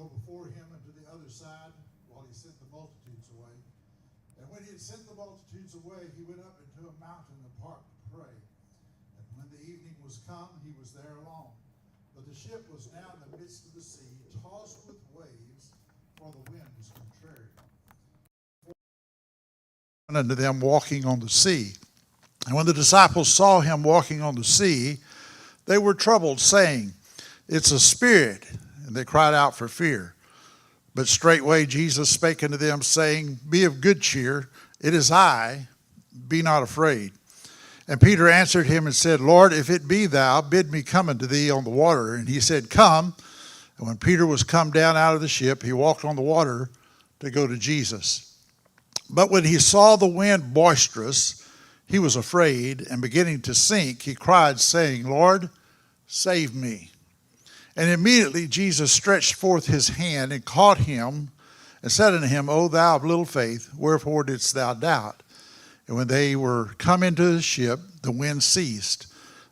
go before him into the other side while he sent the multitudes away. And when he had sent the multitudes away, he went up into a mountain apart to pray. And when the evening was come, he was there alone. But the ship was now in the midst of the sea, tossed with waves, for the wind was contrary. And unto them walking on the sea. And when the disciples saw him walking on the sea, they were troubled, saying, It's a spirit. And they cried out for fear. But straightway Jesus spake unto them, saying, Be of good cheer, it is I, be not afraid. And Peter answered him and said, Lord, if it be thou, bid me come unto thee on the water. And he said, Come. And when Peter was come down out of the ship, he walked on the water to go to Jesus. But when he saw the wind boisterous, he was afraid, and beginning to sink, he cried, saying, Lord, save me. And immediately Jesus stretched forth his hand and caught him, and said unto him, O thou of little faith, wherefore didst thou doubt? And when they were come into the ship, the wind ceased.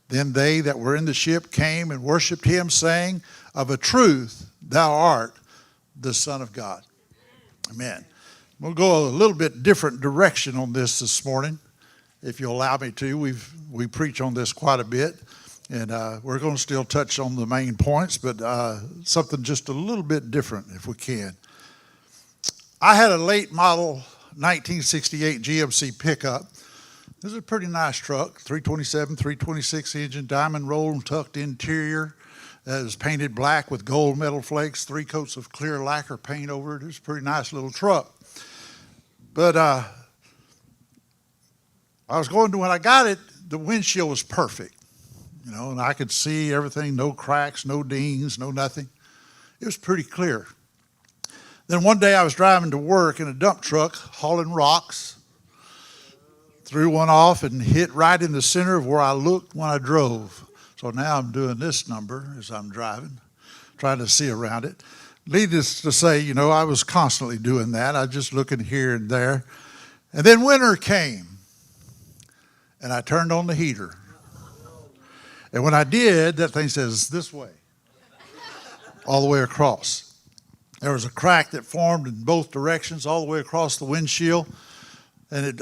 Then they that were in the ship came and worshipped him, saying, Of a truth thou art the Son of God. Amen. We'll go a little bit different direction on this morning, if you'll allow me to. We preach on this quite a bit, and we're going to still touch on the main points, but something just a little bit different if we can. I had a late model 1968 GMC pickup. This is a pretty nice truck, 327, 326 engine, diamond rolled and tucked interior. It was painted black with gold metal flakes, 3 coats of clear lacquer paint over it. It was a pretty nice little truck. But when I got it, the windshield was perfect, and I could see everything, no cracks, no dings, no nothing. It was pretty clear. Then one day I was driving to work in a dump truck hauling rocks, threw one off and hit right in the center of where I looked when I drove. So now I'm doing this number as I'm driving, trying to see around it. Needless to say, I was constantly doing that. I was just looking here and there. And then winter came, and I turned on the heater. And when I did, that thing says this way, all the way across. There was a crack that formed in both directions, all the way across the windshield. And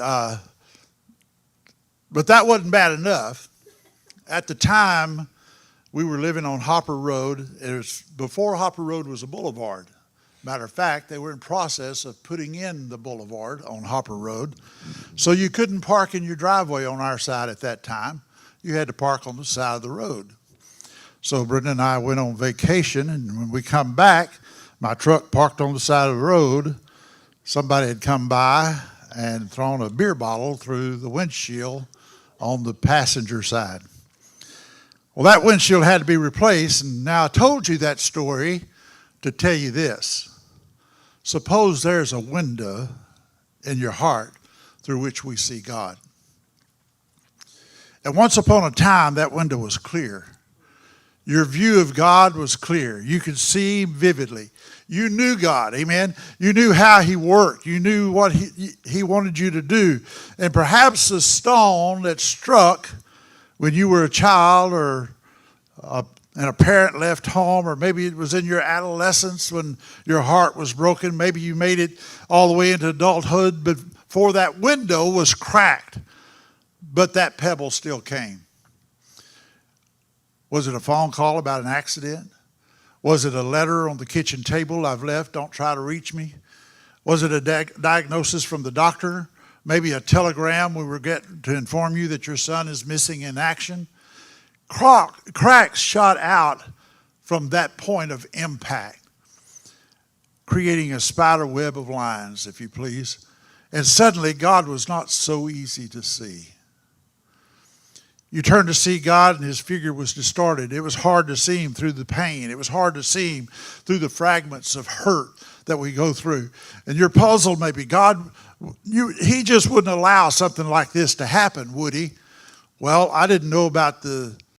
but that wasn't bad enough. At the time, we were living on Hopper Road. It was before Hopper Road was a boulevard. Matter of fact, they were in process of putting in the boulevard on Hopper Road. So you couldn't park in your driveway on our side at that time. You had to park on the side of the road. So Brenda and I went on vacation, and when we come back, my truck parked on the side of the road. Somebody had come by and thrown a beer bottle through the windshield on the passenger side. Well, that windshield had to be replaced, and now I told you that story to tell you this. Suppose there's a window in your heart through which we see God. And once upon a time, that window was clear. Your view of God was clear. You could see vividly. You knew God, amen? You knew how he worked. You knew what he wanted you to do. And perhaps the stone that struck when you were a child or and a parent left home, or maybe it was in your adolescence when your heart was broken. Maybe you made it all the way into adulthood before that window was cracked, but that pebble still came. Was it a phone call about an accident? Was it a letter on the kitchen table I've left, don't try to reach me? Was it a diagnosis from the doctor? Maybe a telegram we were getting to inform you that your son is missing in action? Cracks shot out from that point of impact, creating a spider web of lines, if you please. And suddenly God was not so easy to see. You turned to see God and his figure was distorted. It was hard to see him through the pain. It was hard to see him through the fragments of hurt that we go through. And you're puzzled maybe. God, he just wouldn't allow something like this to happen, would he? Well, I didn't know about the